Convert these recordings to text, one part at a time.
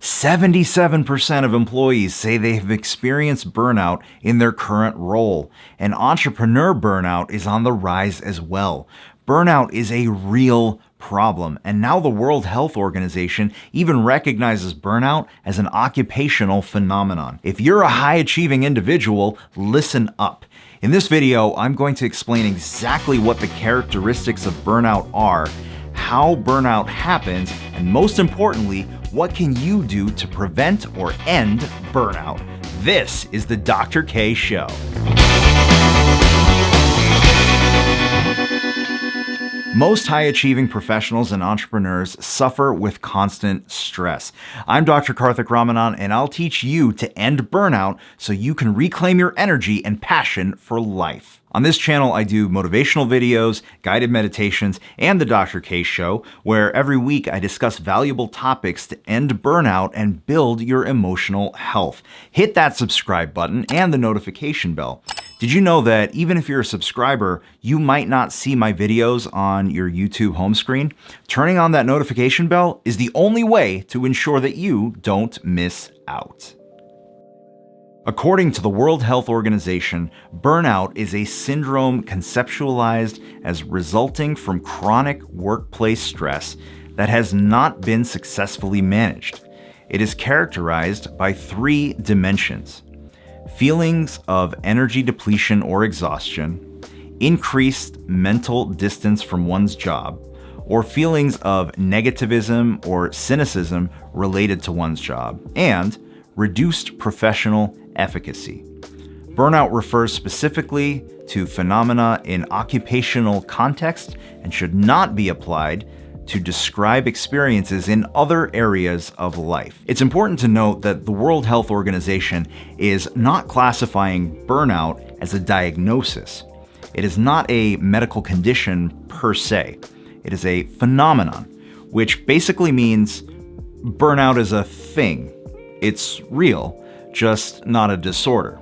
77% of employees say they have experienced burnout in their current role, and entrepreneur burnout is on the rise as well. Burnout is a real problem, and now the World Health Organization even recognizes burnout as an occupational phenomenon. If you're a high-achieving individual, listen up. In this video, I'm going to explain exactly what the characteristics of burnout are, how burnout happens, and most importantly, what can you do to prevent or end burnout? This is the Dr. K Show. Most high-achieving professionals and entrepreneurs suffer with constant stress. I'm Dr. Karthik Ramanan, and I'll teach you to end burnout so you can reclaim your energy and passion for life. On this channel, I do motivational videos, guided meditations, and the Dr. K Show, where every week I discuss valuable topics to end burnout and build your emotional health. Hit that subscribe button and the notification bell. Did you know that even if you're a subscriber, you might not see my videos on your YouTube home screen? Turning on that notification bell is the only way to ensure that you don't miss out. According to the World Health Organization, burnout is a syndrome conceptualized as resulting from chronic workplace stress that has not been successfully managed. It is characterized by three dimensions: feelings of energy depletion or exhaustion, increased mental distance from one's job, or feelings of negativism or cynicism related to one's job, and reduced professional efficacy. Burnout refers specifically to phenomena in occupational context and should not be applied to describe experiences in other areas of life. It's important to note that the World Health Organization is not classifying burnout as a diagnosis. It is not a medical condition per se. It is a phenomenon, which basically means burnout is a thing. It's real, just not a disorder.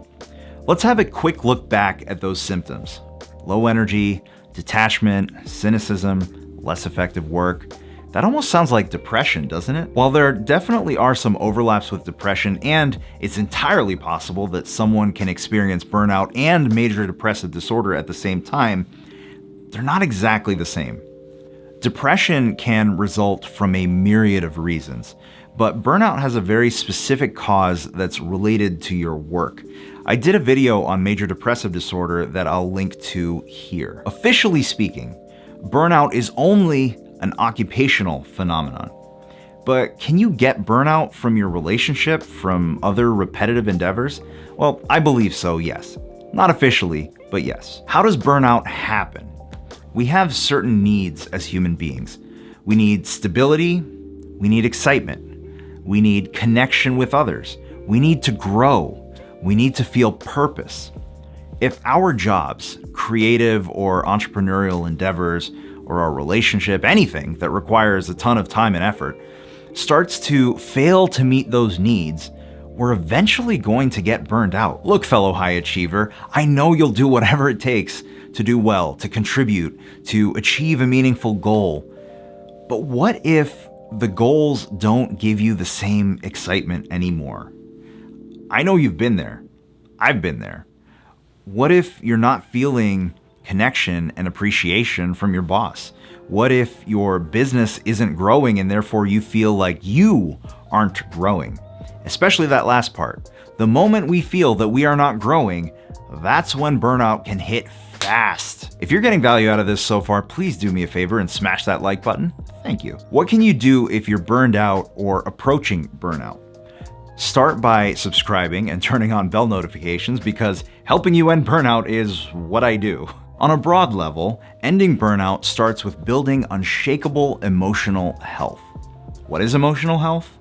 Let's have a quick look back at those symptoms. Low energy, detachment, cynicism, less effective work. That almost sounds like depression, doesn't it? While there definitely are some overlaps with depression, and it's entirely possible that someone can experience burnout and major depressive disorder at the same time, they're not exactly the same. Depression can result from a myriad of reasons, but burnout has a very specific cause that's related to your work. I did a video on major depressive disorder that I'll link to here. Officially speaking, burnout is only an occupational phenomenon. But can you get burnout from your relationship, from other repetitive endeavors? Well, I believe so, yes. Not officially, but yes. How does burnout happen? We have certain needs as human beings. We need stability, we need excitement, we need connection with others, we need to grow, we need to feel purpose. If our jobs, creative or entrepreneurial endeavors, or our relationship, anything that requires a ton of time and effort, starts to fail to meet those needs, we're eventually going to get burned out. Look, fellow high achiever, I know you'll do whatever it takes to do well, to contribute, to achieve a meaningful goal. But what if the goals don't give you the same excitement anymore? I know you've been there. I've been there. What if you're not feeling connection and appreciation from your boss? What if your business isn't growing and therefore you feel like you aren't growing? Especially that last part. The moment we feel that we are not growing, that's when burnout can hit fast. If you're getting value out of this so far, please do me a favor and smash that like button. Thank you. What can you do if you're burned out or approaching burnout? Start by subscribing and turning on bell notifications, because helping you end burnout is what I do. On a broad level, ending burnout starts with building unshakable emotional health. What is emotional health?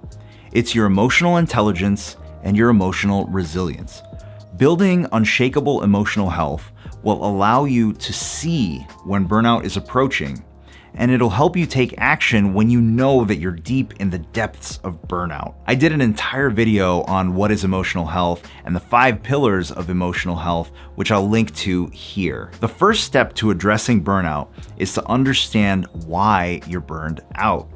It's your emotional intelligence and your emotional resilience. Building unshakable emotional health will allow you to see when burnout is approaching, and it'll help you take action when you know that you're deep in the depths of burnout. I did an entire video on what is emotional health and the 5 pillars of emotional health, which I'll link to here. The first step to addressing burnout is to understand why you're burned out.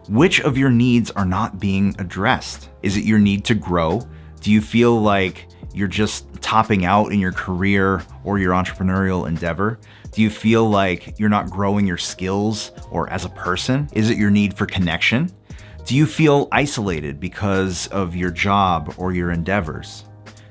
Which of your needs are not being addressed? Is it your need to grow? Do you feel like you're just topping out in your career or your entrepreneurial endeavor? Do you feel like you're not growing your skills or as a person? Is it your need for connection? Do you feel isolated because of your job or your endeavors?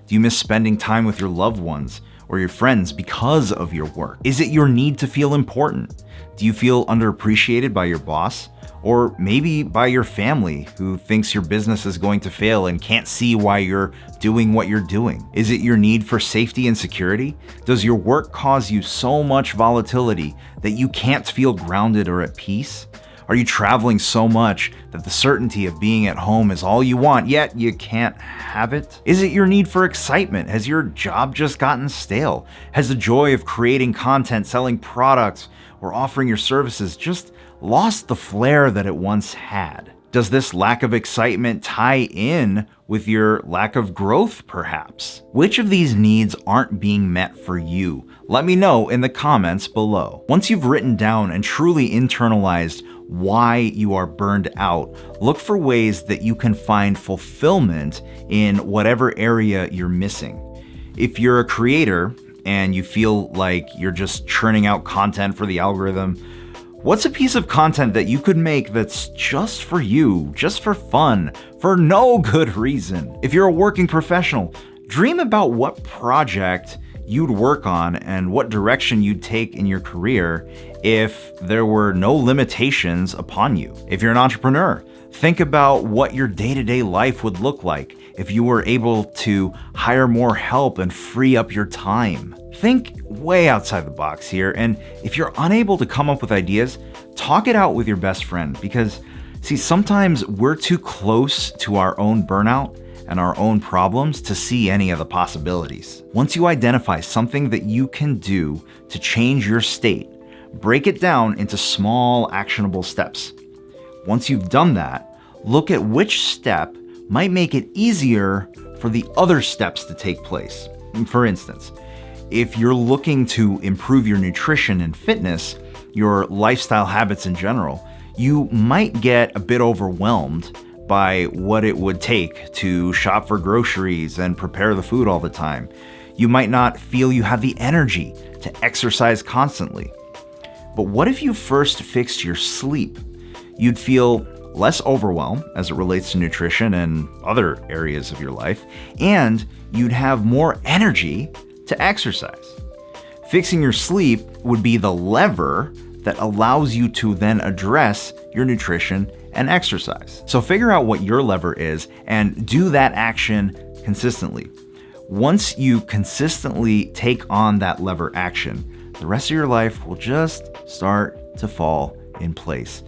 Do you miss spending time with your loved ones or your friends because of your work? Is it your need to feel important? Do you feel underappreciated by your boss? Or maybe by your family who thinks your business is going to fail and can't see why you're doing what you're doing? Is it your need for safety and security? Does your work cause you so much volatility that you can't feel grounded or at peace? Are you traveling so much that the certainty of being at home is all you want, yet you can't have it? Is it your need for excitement? Has your job just gotten stale? Has the joy of creating content, selling products, or offering your services just lost the flair that it once had? Does this lack of excitement tie in with your lack of growth, perhaps? Which of these needs aren't being met for you? Let me know in the comments below. Once you've written down and truly internalized why you are burned out, look for ways that you can find fulfillment in whatever area you're missing. If you're a creator and you feel like you're just churning out content for the algorithm, what's a piece of content that you could make that's just for you, just for fun, for no good reason? If you're a working professional, dream about what project you'd work on and what direction you'd take in your career if there were no limitations upon you. If you're an entrepreneur, think about what your day-to-day life would look like if you were able to hire more help and free up your time. Think way outside the box here, and if you're unable to come up with ideas, talk it out with your best friend, because see, sometimes we're too close to our own burnout and our own problems to see any of the possibilities. Once you identify something that you can do to change your state, break it down into small, actionable steps. Once you've done that, look at which step might make it easier for the other steps to take place. For instance, if you're looking to improve your nutrition and fitness, your lifestyle habits in general, you might get a bit overwhelmed by what it would take to shop for groceries and prepare the food all the time. You might not feel you have the energy to exercise constantly. But what if you first fixed your sleep? You'd feel less overwhelmed as it relates to nutrition and other areas of your life, and you'd have more energy to exercise. Fixing your sleep would be the lever that allows you to then address your nutrition and exercise. So figure out what your lever is and do that action consistently. Once you consistently take on that lever action, the rest of your life will just start to fall in place.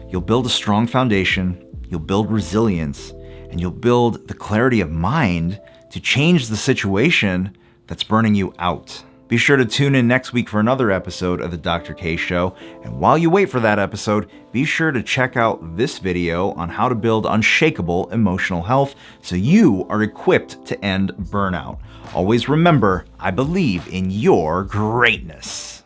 You'll build a strong foundation, you'll build resilience, and you'll build the clarity of mind to change the situation that's burning you out. Be sure to tune in next week for another episode of the Dr. K Show. And while you wait for that episode, be sure to check out this video on how to build unshakable emotional health so you are equipped to end burnout. Always remember, I believe in your greatness.